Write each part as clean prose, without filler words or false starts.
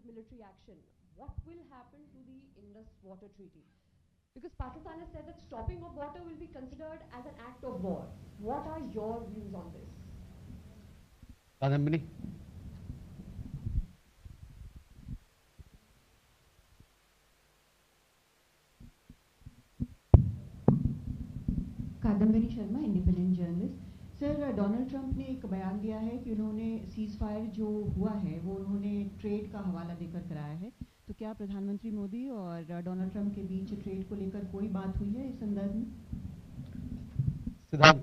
military action, what will happen to the Indus Water Treaty? Because Pakistan has said that stopping of water will be considered as an act of war. What are your views on this? Kadambini. Kadambari Sharma, independent journalist. Sir, Donald Trump ने एक बयान दिया है कि उन्होंने cease fire जो हुआ है वो उन्होंने ट्रेड का हवाला देकर कराया है। तो क्या प्रधानमंत्री मोदी और डोनाल्ड ट्रंप के बीच ट्रेड को लेकर कोई बात हुई है इस संदर्भ में? सिद्धांत।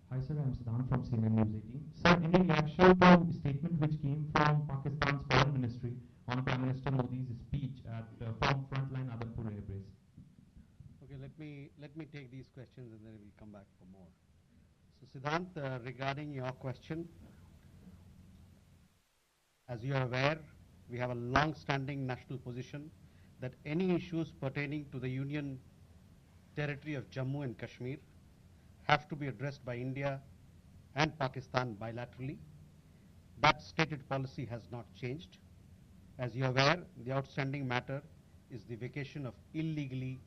Hi sir, I am Siddhant from CNN News 18. Sir, in reaction to a statement which came from Pakistan's Foreign Ministry on Prime Minister Modi's speech at from frontline Adampur Air Base. Okay, let me take these questions and then we'll come back for more. So Siddhant, regarding your question, as you are aware, we have a long-standing national position that any issues pertaining to the Union territory of Jammu and Kashmir have to be addressed by India and Pakistan bilaterally. That stated policy has not changed. As you are aware, the outstanding matter is the vacation of illegally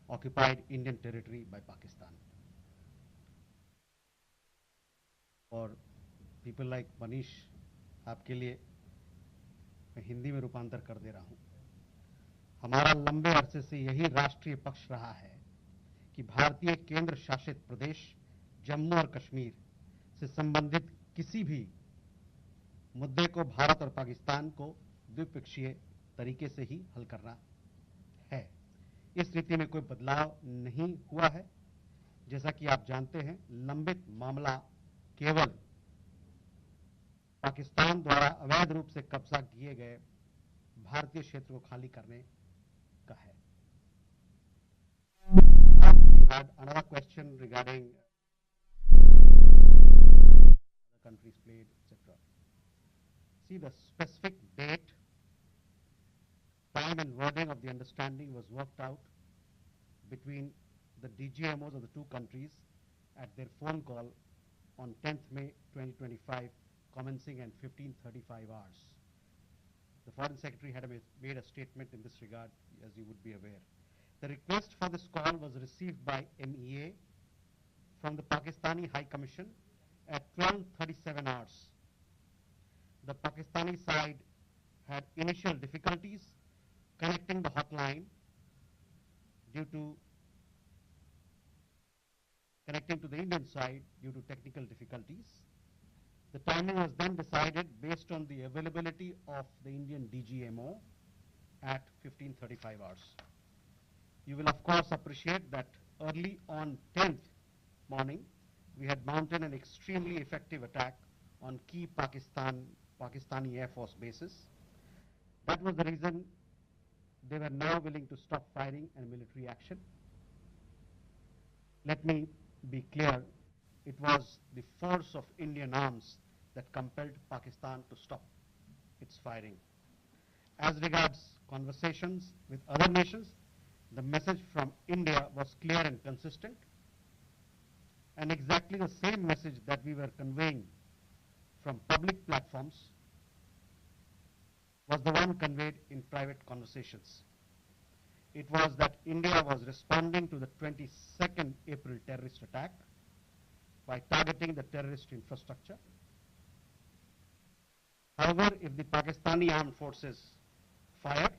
occupied Indian territory by Pakistan. और people like Manish, आपके लिए मैं हिंदी में रूपांतर कर दे रहा हूँ। हमारा लंबे अरसे से यही राष्ट्रीय पक्ष रहा है कि भारतीय केंद्र शासित प्रदेश जम्मू और कश्मीर से संबंधित किसी भी मुद्दे को भारत और पाकिस्तान को द्विपक्षीय तरीके से ही हल करना है। इस नीति में कोई बदलाव नहीं हुआ है। जैसा कि आप जानते हैं, लंबित मामला केवल पाकिस्तान द्वारा अवैध रूप से कब्जा किए गए भारतीय क्षेत्र को खाली करने का है। You had another question regarding other countries played, etc. See, the specific date, time and wording of the understanding was worked out between the DGMOs of the two countries at their phone call on 10th May 2025, commencing at 15:35 hours. The Foreign Secretary had made a statement in this regard, as you would be aware. The request for this call was received by MEA from the Pakistani High Commission at 12:37 hours. The Pakistani side had initial difficulties connecting the hotline due to connecting to the Indian side due to technical difficulties. The timing was then decided based on the availability of the Indian DGMO at 15:35 hours. You will of course appreciate that early on 10th morning, we had mounted an extremely effective attack on key Pakistani Air Force bases. That was the reason they were now willing to stop firing and military action. Let me be clear, it was the force of Indian arms that compelled Pakistan to stop its firing. As regards conversations with other nations, the message from India was clear and consistent, and exactly the same message that we were conveying from public platforms was the one conveyed in private conversations. It was that India was responding to the 22nd April terrorist attack by targeting the terrorist infrastructure. However, if the Pakistani armed forces fire,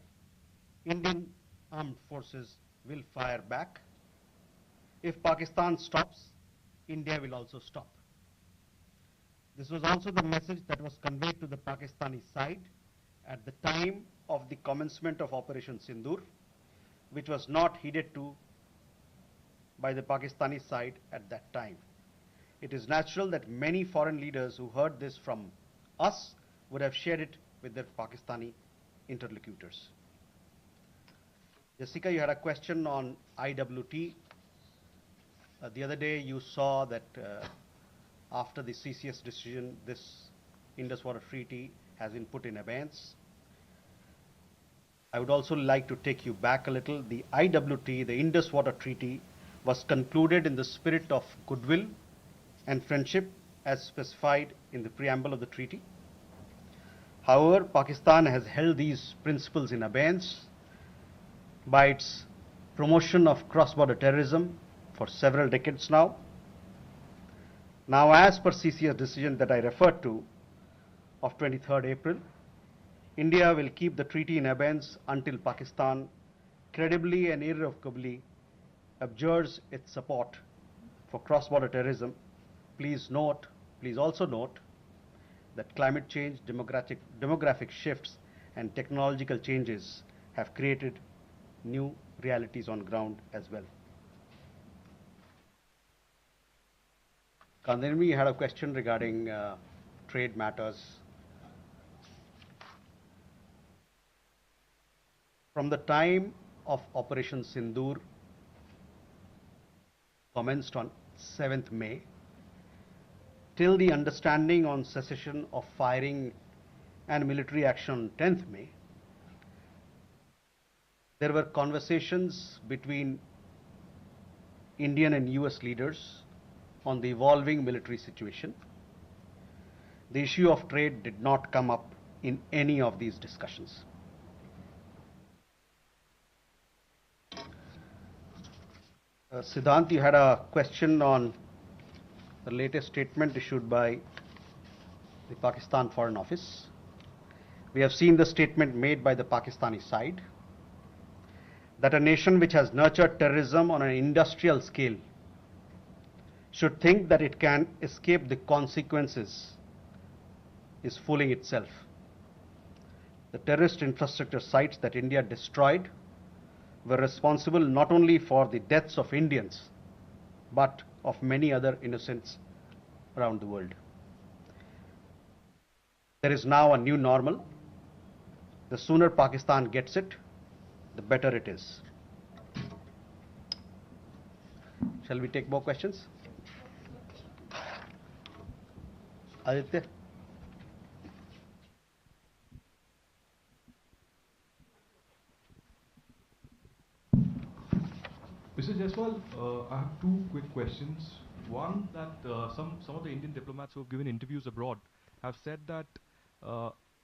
Indian armed forces will fire back. If Pakistan stops, India will also stop. This was also the message that was conveyed to the Pakistani side at the time of the commencement of Operation Sindoor, which was not heeded to by the Pakistani side at that time. It is natural that many foreign leaders who heard this from us would have shared it with their Pakistani interlocutors. Jessica, you had a question on IWT. The other day you saw that after the CCS decision, this Indus Water Treaty has been put in abeyance. I would also like to take you back a little. The IWT, the Indus Water Treaty, was concluded in the spirit of goodwill and friendship as specified in the preamble of the treaty. However, Pakistan has held these principles in abeyance by its promotion of cross-border terrorism for several decades now. Now, as per CCS decision that I referred to of 23rd April, India will keep the treaty in abeyance until Pakistan credibly and irrevocably abjures its support for cross-border terrorism. Please also note that climate change, demographic shifts, and technological changes have created new realities on ground as well. Kandanvi had a question regarding trade matters. From the time of Operation Sindoor commenced on 7th May till the understanding on cessation of firing and military action on 10th May, there were conversations between Indian and US leaders on the evolving military situation. The issue of trade did not come up in any of these discussions. Siddhant, you had a question on the latest statement issued by the Pakistan Foreign Office. We have seen the statement made by the Pakistani side that a nation which has nurtured terrorism on an industrial scale should think that it can escape the consequences is fooling itself. The terrorist infrastructure sites that India destroyed were responsible not only for the deaths of Indians, but of many other innocents around the world. There is now a new normal. The sooner Pakistan gets it, the better it is. Shall we take more questions? Aditya? Mr. Jaiswal, I have two quick questions. One, that some of the Indian diplomats who have given interviews abroad have said that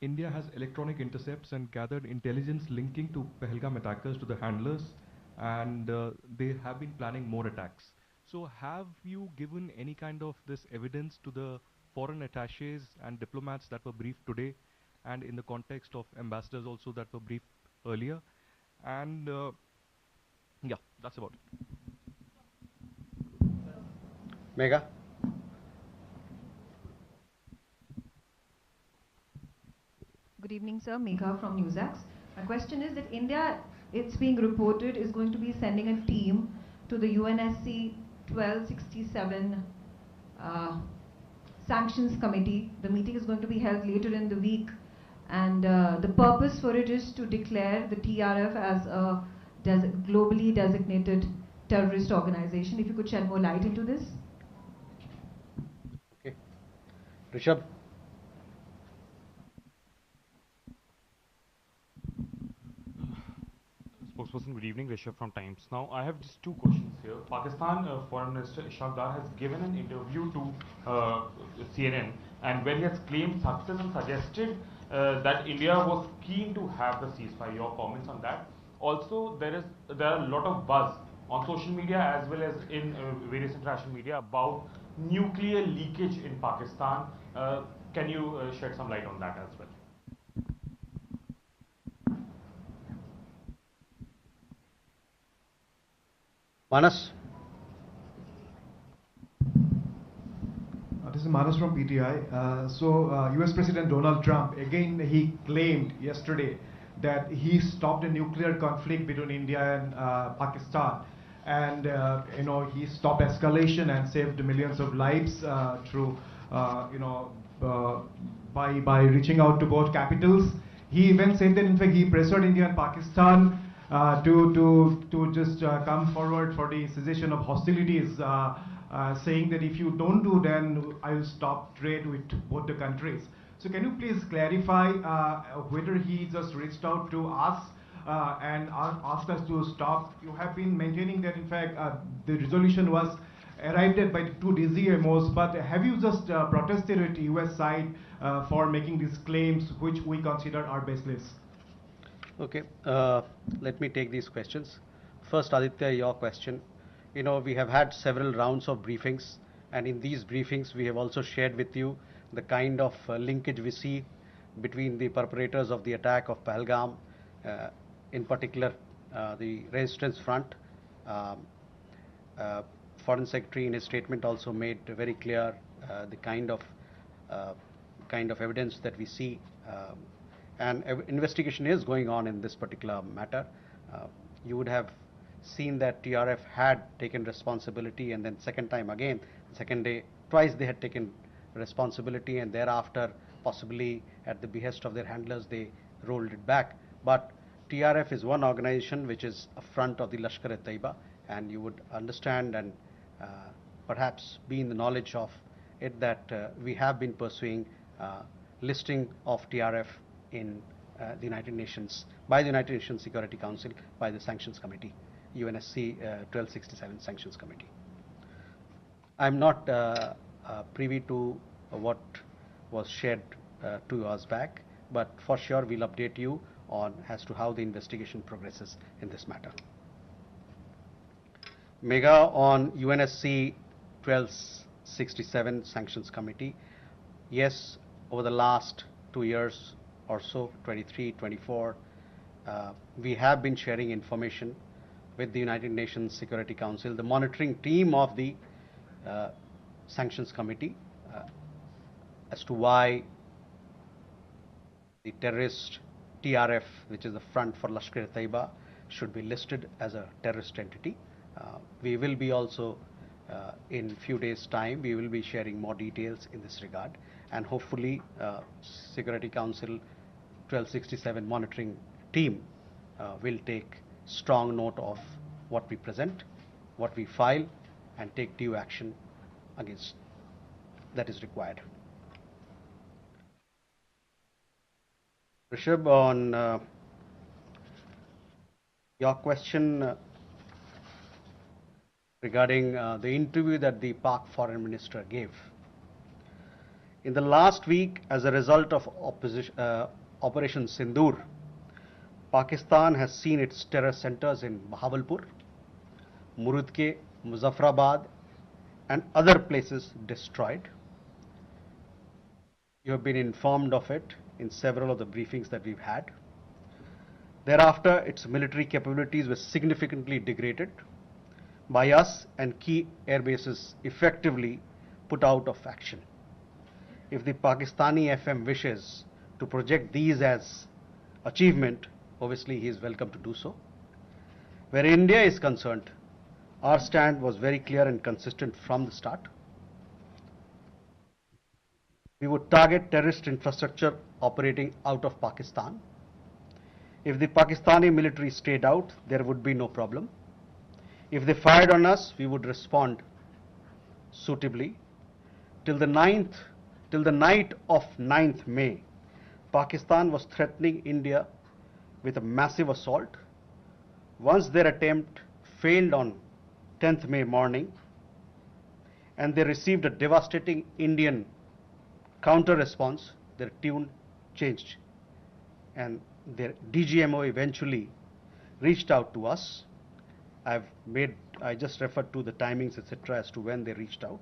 India has electronic intercepts and gathered intelligence linking to Pahalgam attackers to the handlers, and they have been planning more attacks. So have you given any kind of this evidence to the foreign attaches and diplomats that were briefed today, and in the context of ambassadors also that were briefed earlier? And yeah, that's about it. Megha? Good evening, sir. Megha from NewsX. My question is that India, it's being reported, is going to be sending a team to the UNSC 1267 Sanctions Committee. The meeting is going to be held later in the week, and the purpose for it is to declare the TRF as a globally designated terrorist organization. If you could shed more light into this. Okay. Rishabh? Spokesperson, good evening. Rishabh from Times. Now, I have just two questions here. Pakistan Foreign Minister Ishaq Dar has given an interview to CNN, and where he has claimed success and suggested that India was keen to have the ceasefire. Your comments on that? Also, there are a lot of buzz on social media as well as in various international media about nuclear leakage in Pakistan. Can you shed some light on that as well? Manas? This is Manas from PTI. US President Donald Trump, again, he claimed yesterday that he stopped a nuclear conflict between India and Pakistan, and he stopped escalation and saved millions of lives through by reaching out to both capitals. He even said that in fact he pressured India and Pakistan to just come forward for the cessation of hostilities, saying that if you don't do, then I will stop trade with both the countries. So can you please clarify whether he just reached out to us and asked us to stop? You have been maintaining that in fact the resolution was arrived at by two DCMOs, but have you just protested at US side for making these claims which we consider are baseless? Okay, let me take these questions. First, Aditya, your question. You know, we have had several rounds of briefings, and in these briefings, we have also shared with you the kind of linkage we see between the perpetrators of the attack of Pahalgam, in particular, the Resistance Front. Foreign Secretary in his statement also made very clear the kind of evidence that we see. And investigation is going on in this particular matter. You would have seen that TRF had taken responsibility, and then second time again, second day, twice they had taken responsibility, and thereafter, possibly at the behest of their handlers, they rolled it back. But TRF is one organization which is a front of the Lashkar-e-Taiba, and you would understand and perhaps be in the knowledge of it that we have been pursuing listing of TRF in the United Nations, by the United Nations Security Council, by the Sanctions Committee, UNSC 1267 Sanctions Committee. I'm not privy to what was shared 2 hours back, but for sure we'll update you on as to how the investigation progresses in this matter. MEA on UNSC 1267 Sanctions Committee. Yes, over the last 2 years or so, 23, 24, we have been sharing information with the United Nations Security Council, the monitoring team of the Sanctions Committee, as to why the terrorist TRF, which is the front for Lashkar-e-Taiba, should be listed as a terrorist entity. We will be also, in few days' time, we will be sharing more details in this regard, and hopefully Security Council 1267 monitoring team will take strong note of what we present, what we file, and take due action against that is required. Rishabh, on your question regarding the interview that the Pak Foreign Minister gave. In the last week, as a result of Operation Sindoor, Pakistan has seen its terror centers in Bahawalpur, Murudke, Muzaffarabad, and other places destroyed. You have been informed of it in several of the briefings that we've had. Thereafter, its military capabilities were significantly degraded by us, and key air bases effectively put out of action. If the Pakistani FM wishes to project these as achievement, obviously he is welcome to do so. Where India is concerned, our stand was very clear and consistent from the start. We would target terrorist infrastructure operating out of Pakistan. If the Pakistani military stayed out, there would be no problem. If they fired on us, we would respond suitably. Till the night of 9th May, Pakistan was threatening India with a massive assault. Once their attempt failed on 10th May morning, and they received a devastating Indian counter response, their tune changed, and their DGMO eventually reached out to us. I just referred to the timings, etc., as to when they reached out.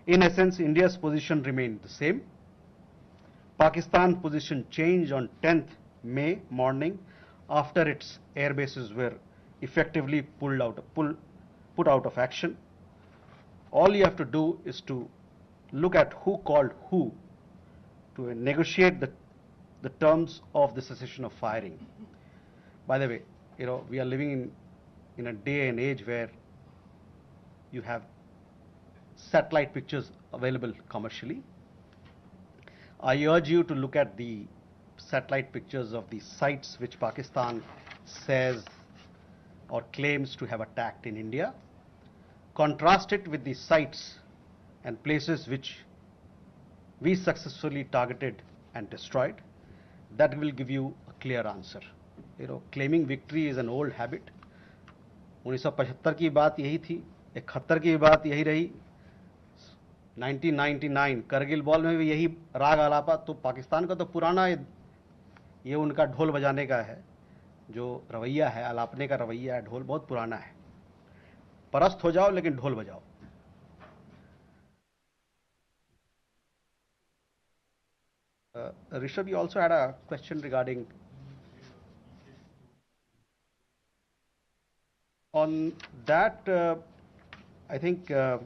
In essence, India's position remained the same. Pakistan's position changed on 10th May morning after its air bases were effectively put out of action. All you have to do is to look at who called who to negotiate the terms of the cessation of firing. By the way, you know, we are living in a day and age where you have satellite pictures available commercially. I urge you to look at the satellite pictures of the sites which Pakistan says or claims to have attacked in India. Contrast it with the sites and places which we successfully targeted and destroyed. That will give you a clear answer. You know, claiming victory is an old habit. 1975 की बात यही थी 71 की बात यही रही, 1999 Kargil war में भी यही राग आलापा। तो पाकिस्तान का तो पुराना ये उनका ढोल बजाने का है, जो रवैया है, आलापने का रवैया है, ढोल बहुत पुराना है। परस्त हो जाओ लेकिन ढोल बजाओ। Rishabh, you also had a question regarding on that. I think there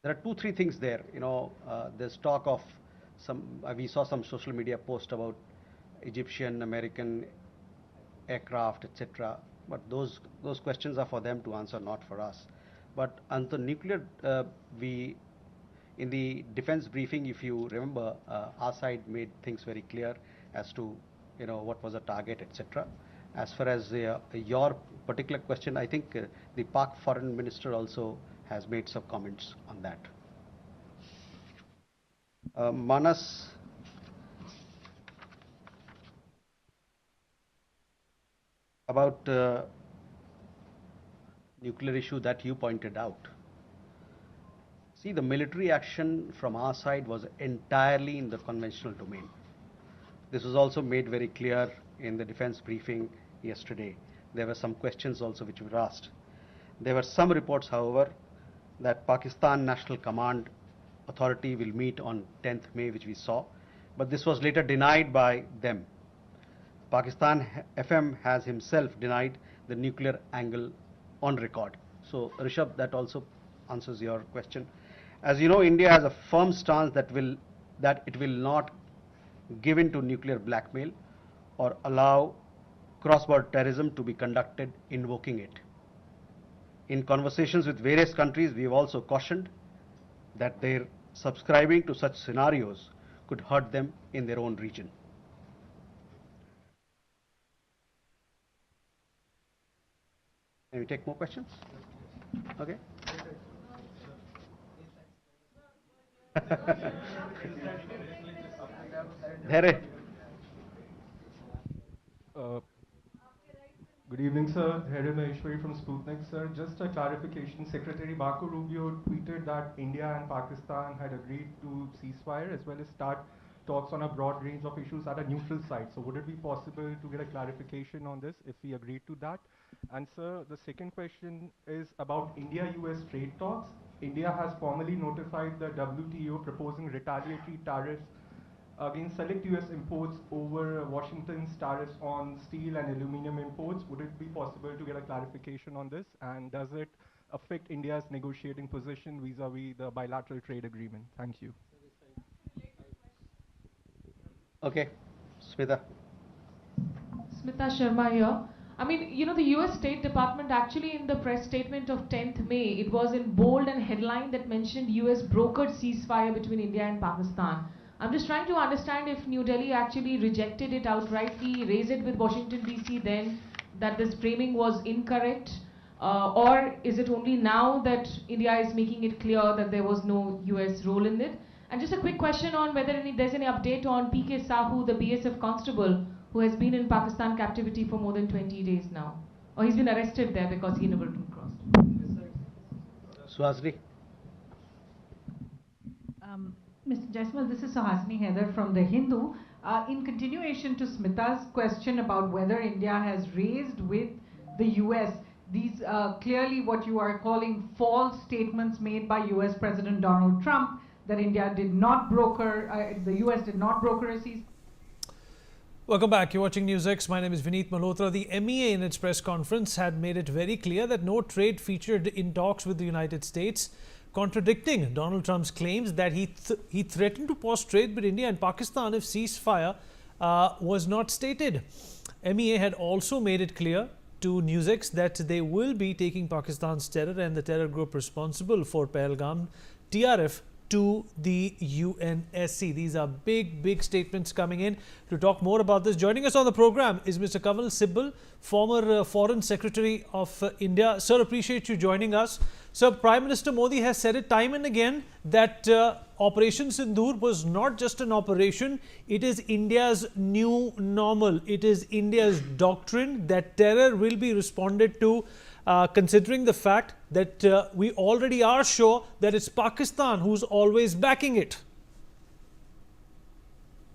are 2-3 things there. There's talk of some. We saw some social media post about Egyptian, American aircraft, etc. But those questions are for them to answer, not for us. But on the nuclear, in the defense briefing, if you remember, our side made things very clear as to what was the target, etc. As far as your particular question, I think the Pak foreign minister also has made some comments on that. Manas, about nuclear issue that you pointed out. See, the military action from our side was entirely in the conventional domain. This was also made very clear in the defense briefing yesterday. There were some questions also which were asked. There were some reports, however, that Pakistan National Command Authority will meet on 10th May, which we saw, but this was later denied by them. Pakistan FM has himself denied the nuclear angle on record. So, Rishabh, that also answers your question. As you know, India has a firm stance that it will not give in to nuclear blackmail or allow cross-border terrorism to be conducted invoking it. In conversations with various countries, we have also cautioned that their subscribing to such scenarios could hurt them in their own region. Can we take more questions? Okay. Good evening, sir. Here is Maheshwari from Sputnik, sir. Just a clarification. Secretary Marco Rubio tweeted that India and Pakistan had agreed to ceasefire as well as start talks on a broad range of issues at a neutral site. So would it be possible to get a clarification on this if we agreed to that? And sir, the second question is about India-U.S. trade talks. India has formally notified the WTO proposing retaliatory tariffs against select U.S. imports over Washington's tariffs on steel and aluminum imports. Would it be possible to get a clarification on this? And does it affect India's negotiating position vis-a-vis the bilateral trade agreement? Thank you. Okay, Smita. Smita Sharma here. I mean, the US State Department actually in the press statement of 10th May, it was in bold and headline that mentioned US brokered ceasefire between India and Pakistan. I'm just trying to understand if New Delhi actually rejected it outrightly, raised it with Washington DC then, that this framing was incorrect, or is it only now that India is making it clear that there was no US role in it? And just a quick question on whether there's any update on PK Sahu, the BSF constable, who has been in Pakistan captivity for more than 20 days now. Or he's been arrested there because he never crossed. Suhasini. Mr. Jaiswal, this is Suhasini Heather from The Hindu. In continuation to Smita's question about whether India has raised with the US these clearly what you are calling false statements made by US President Donald Trump that India did not broker, the US did not broker a ceasefire. Welcome back. You're watching NewsX. My name is Vineet Malhotra. The MEA in its press conference had made it very clear that no trade featured in talks with the United States, contradicting Donald Trump's claims that he threatened to pause trade with India and Pakistan if ceasefire was not stated. MEA had also made it clear to NewsX that they will be taking Pakistan's terror and the terror group responsible for Pahalgam, TRF, to the UNSC. These are big, big statements coming in. To talk more about this, joining us on the program is Mr. Kanwal Sibal, former Foreign Secretary of India. Sir, appreciate you joining us. Sir, Prime Minister Modi has said it time and again that Operation Sindoor was not just an operation, it is India's new normal. It is India's doctrine that terror will be responded to, considering the fact that we already are sure that it's Pakistan who's always backing it.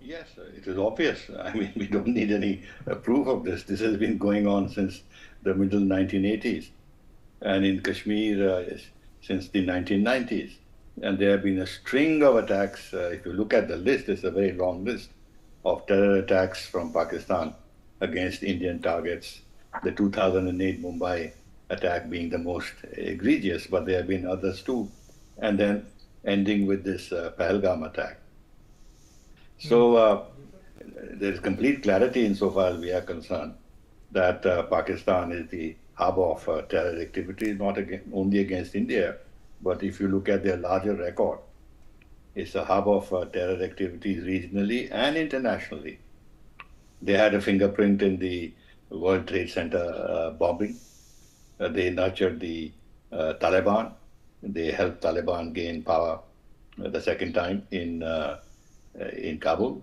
Yes, it is obvious. I mean, we don't need any proof of this. This has been going on since the middle 1980s, and in Kashmir since the 1990s. And there have been a string of attacks. If you look at the list, it's a very long list of terror attacks from Pakistan against Indian targets. The 2008 Mumbai attack being the most egregious, but there have been others too. And then ending with this Pahalgam attack. So there is complete clarity insofar as we are concerned that Pakistan is the hub of terror activities, not only against India, but if you look at their larger record, it's a hub of terror activities regionally and internationally. They had a fingerprint in the World Trade Center bombing. They nurtured the Taliban. They helped Taliban gain power the second time in Kabul.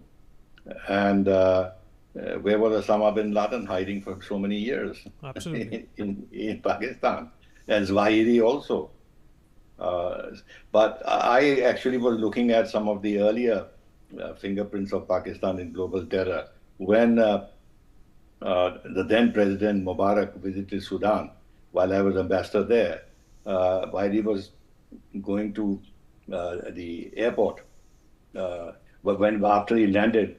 And where was Osama bin Laden hiding for so many years? Absolutely. in Pakistan. And Zawahiri also. But I actually was looking at some of the earlier fingerprints of Pakistan in global terror. When the then President Mubarak visited Sudan, while I was ambassador there, while he was going to the airport, but after he landed,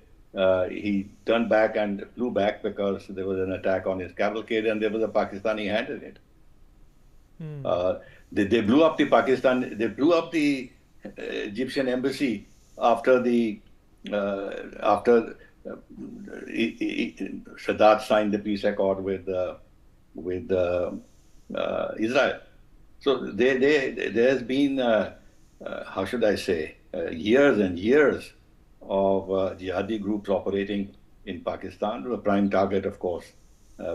he turned back and flew back because there was an attack on his cavalcade and there was a Pakistani hand in it. They blew up the Egyptian embassy after Sadat signed the peace accord with Israel. So there has been, how should I say, years and years of jihadi groups operating in Pakistan. The prime target, of course,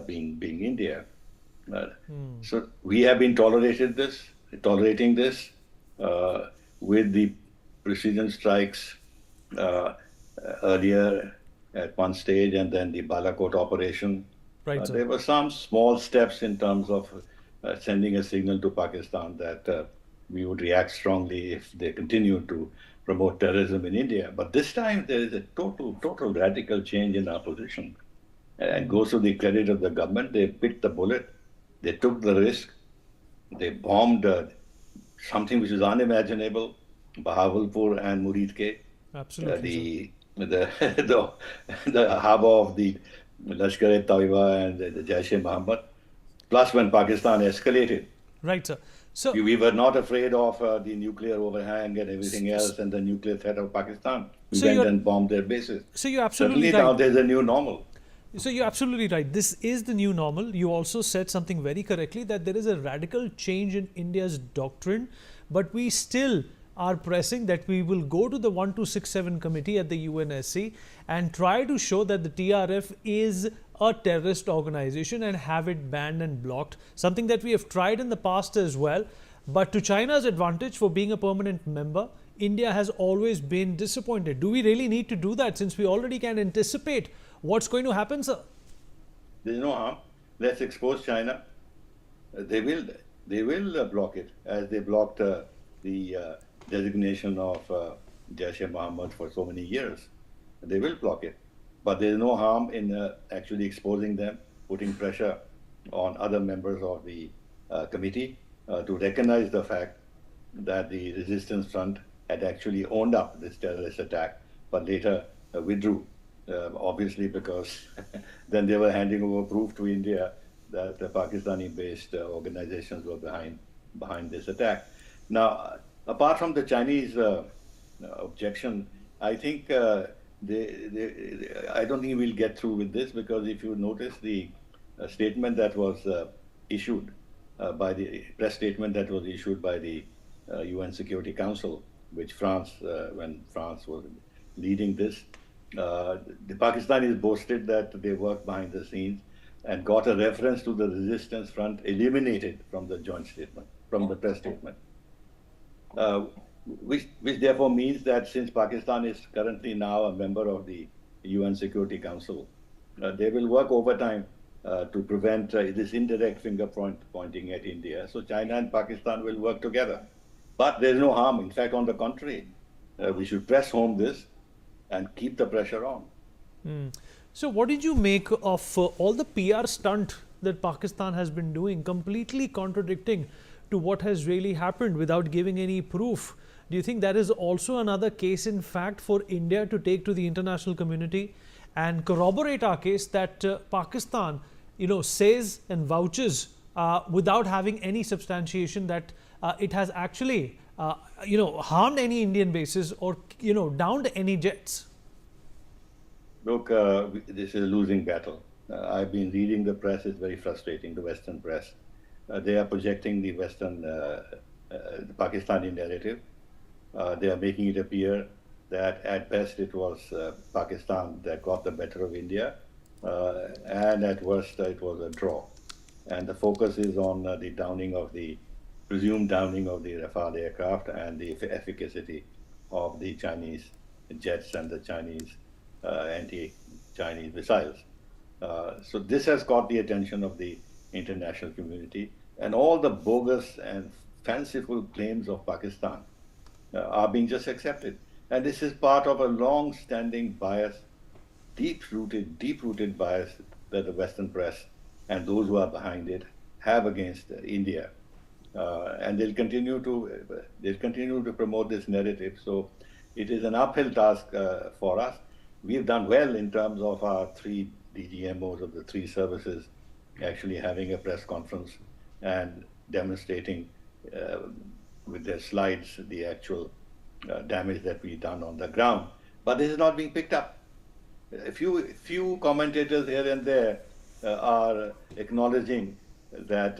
being India. So we have been tolerating this with the precision strikes earlier at one stage, and then the Balakot operation. Right, there were some small steps in terms of sending a signal to Pakistan that we would react strongly if they continue to promote terrorism in India. But this time there is a total radical change in our position. And goes to the credit of the government. They picked the bullet. They took the risk. They bombed something which is unimaginable, Bahawalpur and Murid-ke. Absolutely. The harbor of the Lashkar-e-Taiba and the Jaish-e-Mohammed. Plus when Pakistan escalated. Right, sir. So we were not afraid of the nuclear overhang and everything else and the nuclear threat of Pakistan. We went and bombed their bases. So you're absolutely Certainly now there's a new normal. So you're absolutely right. This is the new normal. You also said something very correctly, that there is a radical change in India's doctrine, but we still are pressing that we will go to the 1267 committee at the UNSC and try to show that the TRF is a terrorist organization and have it banned and blocked, something that we have tried in the past as well. But to China's advantage for being a permanent member, India has always been disappointed. Do we really need to do that, since we already can anticipate what's going to happen, sir? There's no harm. Let's expose China. They will block it, as they blocked the designation of Jaish-e-Mohammed for so many years. They will block it. But there's no harm in actually exposing them, putting pressure on other members of the committee to recognize the fact that the resistance front had actually owned up this terrorist attack, but later withdrew, obviously because then they were handing over proof to India that the Pakistani-based organizations were behind this attack. Now, apart from the Chinese objection, I think I don't think we'll get through with this, because if you notice the statement that was issued by the press statement that was issued by the UN Security Council, which France, when France was leading this, the Pakistanis boasted that they worked behind the scenes and got a reference to the resistance front eliminated from the joint statement, from the press statement. Which therefore means that since Pakistan is currently now a member of the UN Security Council, they will work overtime to prevent this indirect finger pointing at India. So China and Pakistan will work together. But there is no harm. In fact, on the contrary, we should press home this and keep the pressure on. So what did you make of all the PR stunt that Pakistan has been doing, completely contradicting to what has really happened without giving any proof? Do you think that is also another case in fact for India to take to the international community and corroborate our case that Pakistan, says and vouches without having any substantiation that it has actually, harmed any Indian bases or, downed any jets? Look, this is a losing battle. I've been reading the press. It's very frustrating, the Western press. They are projecting the Western, the Pakistani narrative. They are making it appear that at best it was Pakistan that got the better of India, and at worst it was a draw. And the focus is on the presumed downing of the Rafale aircraft and the efficacy of the Chinese jets and the Chinese anti-Chinese missiles. So this has caught the attention of the international community, and all the bogus and fanciful claims of Pakistan are being just accepted. And this is part of a long-standing bias, deep-rooted bias that the Western press and those who are behind it have against India. And they'll continue to promote this narrative. So it is an uphill task for us. We've done well in terms of our 3 DGMOs of the 3 services actually having a press conference and demonstrating with their slides the actual damage that we've done on the ground. But this is not being picked up. A few commentators here and there are acknowledging that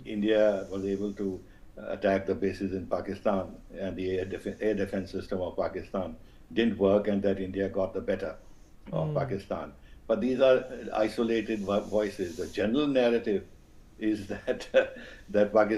India was able to attack the bases in Pakistan and the air defense system of Pakistan didn't work, and that India got the better of Pakistan. But these are isolated voices. The general narrative is that Pakistan